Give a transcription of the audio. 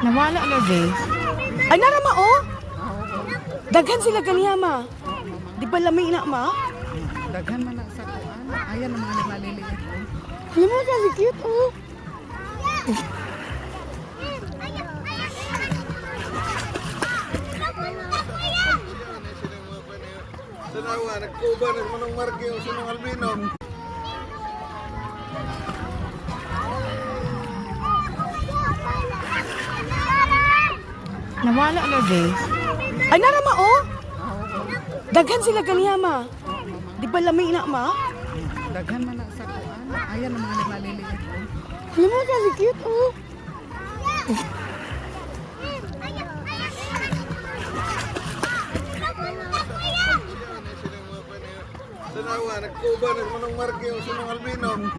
Nawala na be. Ay narama oh. Daghan sila ganiya ma. Di ba lami na ma? Daghan man na sa kuan. Ayan ang mga naliliit. Alam mo kasi cute oh. Sanawa, nagkuba na manong marke o sunong albino. Nawala na be. Ay narama oh. Daghan sila ganiya ma. Di ba lami na ma? Daghan man na sa kuan. Ayan ang mga naliliit. Alam mo kasi cute oh. Sanawa, nagkuba na manong marke o sunong albino.